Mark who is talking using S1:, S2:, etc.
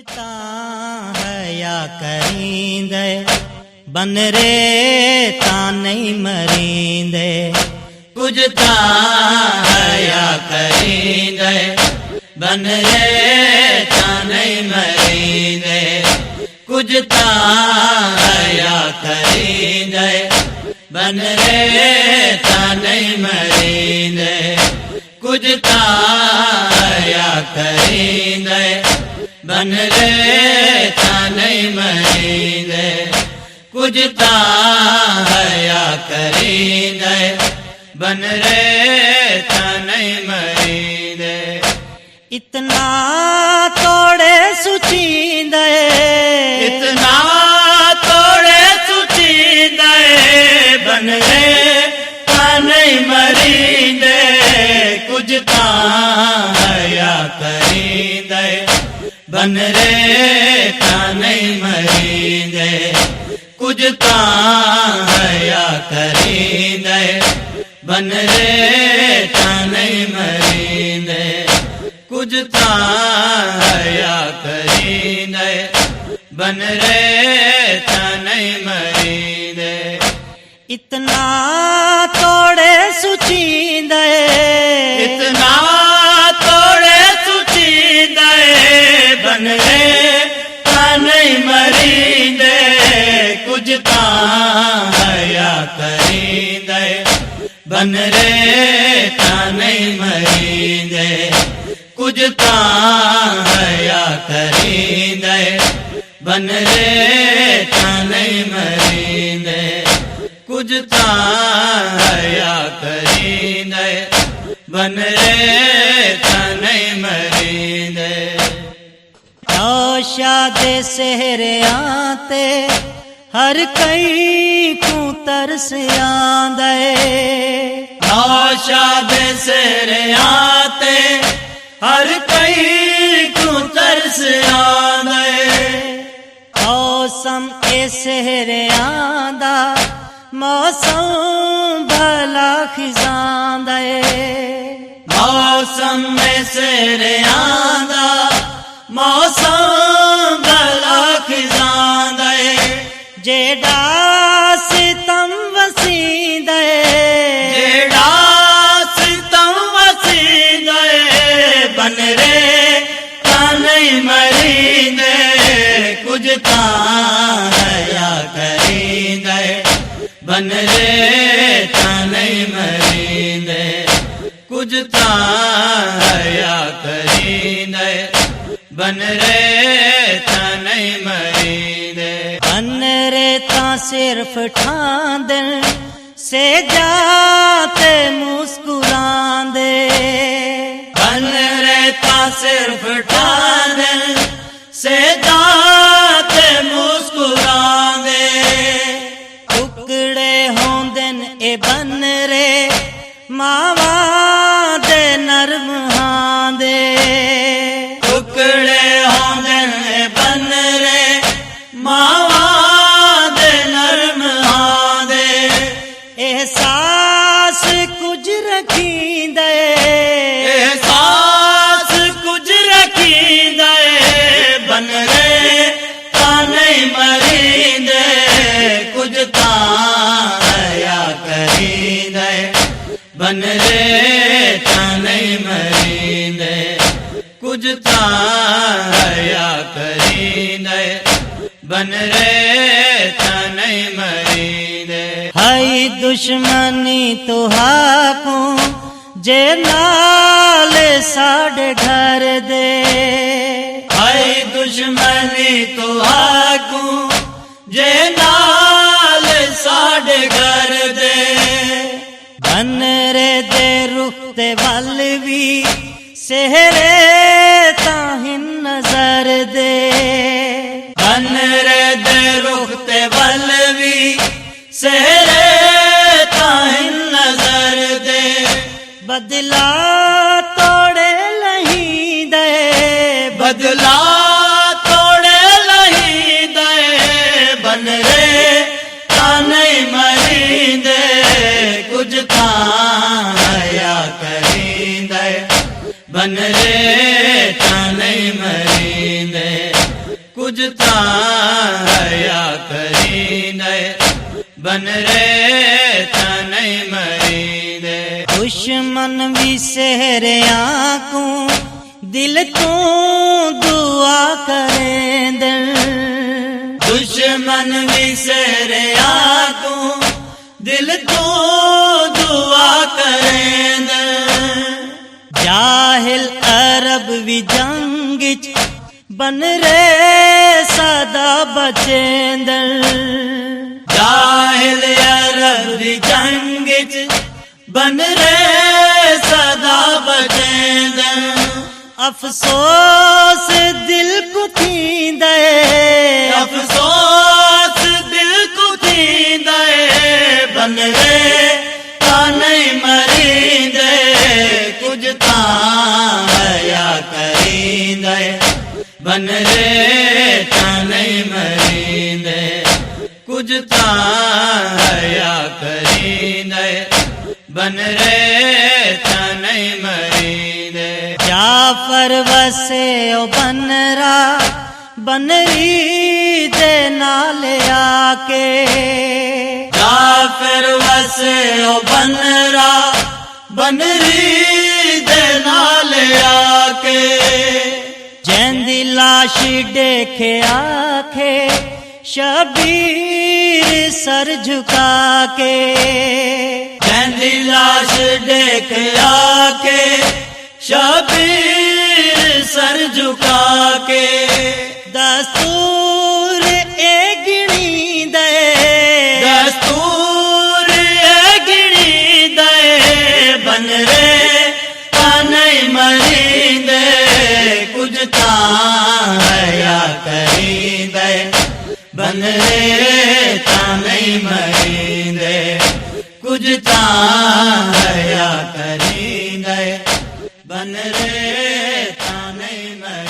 S1: तां हया करींदे बन रे तां नहीं मरींदे। कुछ तां हया करींदे बन रे तां नहीं मरींदे। कुछ तां हया करींदे बन रे तां नहीं मरींदे। कुछ तां हया करींदे बन रे तां नहीं मरींदे। कुछ तां हया करींदे बन रे तां नहीं मरींदे। इतना तोड़े सुचींदे इतना तोड़े सुचींदे बन रे तां नहीं मरींदे। कुछ तां हया करींदे बन रे तां नहीं मरींदे। कुछ तां हया करींदे बन रे तां नहीं मरींदे। कुछ तां हया करींदे बन रे तां नहीं मरींदे। इतना तोड़े सुचींदे इतना तोड़े सुचींदे बन रे तां नहीं मरींदे। कुछ तां हया करींदे बन रे तां नहीं मरींदे। कुछ तां हया करींदे बन रे तां नहीं मरींदे। कुछ तां हया करींदे बन रे तां नहीं मरींदे। शादे सेहरियां ते हर कई को तरस आंदे। शादे सेहरियां ते हर कई को तरस आंदे। मौसम ए सेहरियां दा मौसम भला खिजांदा है। मौसम में सेहरियां दा मौसम भला खिजांदा है। जेड़ा सितम वसींदा है जेड़ा सितम वसींदा है बन रे तां नहीं मरींदे। कुछ तां हया करींदे बन रे तां नहीं मरींदे। कुछ तां हया करींदे बन रे तां नहीं मरींदे। बन रे तां सिर्फ ठांदन से जाते मुस्कुरांदे। बन रे तां सिर्फ ठांदन से जाते मुस्कुरांदे। टुकड़े होंदन ए बन रे मावा दे नरम हांदे। टुकड़े होंदन ए बन रे मावा दे नरम हांदे। एहसास कुछ रखींदे एहसास कुछ रखींदे बन रे तां नहीं मरींदे। कुछ तां हया करींदे बन रे तां नहीं मरींदे। कुछ तां हया करींदे बन रे तां नहीं मरींदे। हाय दुश्मनी तो हाकू जे नाल साढ़े घर दे। हाय दुश्मनी तो हाकू जे नाल साढ़े घर दे। बन रे दे रुख ते वल भी सेहरे तां नजर दे। बन रे दे रुख ते वल भी सेहरे तां नजर दे। बदला तोड़े लही दे बदला तोड़े लही दे बन रे तां नहीं मरींदे। कुछ तां हया करींदे बन रे तां नहीं मरींदे। तां हया करींदे बन रे तां नहीं मरींदे दुश्मन विसरिया को दिल तू दुआ करेंदे दुश्मन विसरिया को दिल तू दुआ करेंदे जाहिल अरब भी जंग बन रे सदा बचेंदे जाहिल अरब भी जंग बन रे सदा बचेंदे अफसोस दिल को थींदे अफसोस दिल को थींदे बन रे तां नहीं मरींदे कुछ तां हया करींदे बन रे तां नहीं मरींदे कुछ तां हया करींदे बन रे तां नहीं मरींदे जाफर वसे ओ बनरा बनरी दे नाले आके जाफर वसे ओ बनरा बनरी दे नाले आके जैंदी लाश देखे आखे शबीर सर झुका के जैंदी लाश देख आके शबीर सर झुका के दस्तूर ए गिणी दे दस्तूर ए गिणी दे बन रे तां नहीं मरींदे कुछ तां हया करींदे बन रे तां नहीं मरींदे कुछ तां हया करींदे बन रे तां नहीं मरींदे।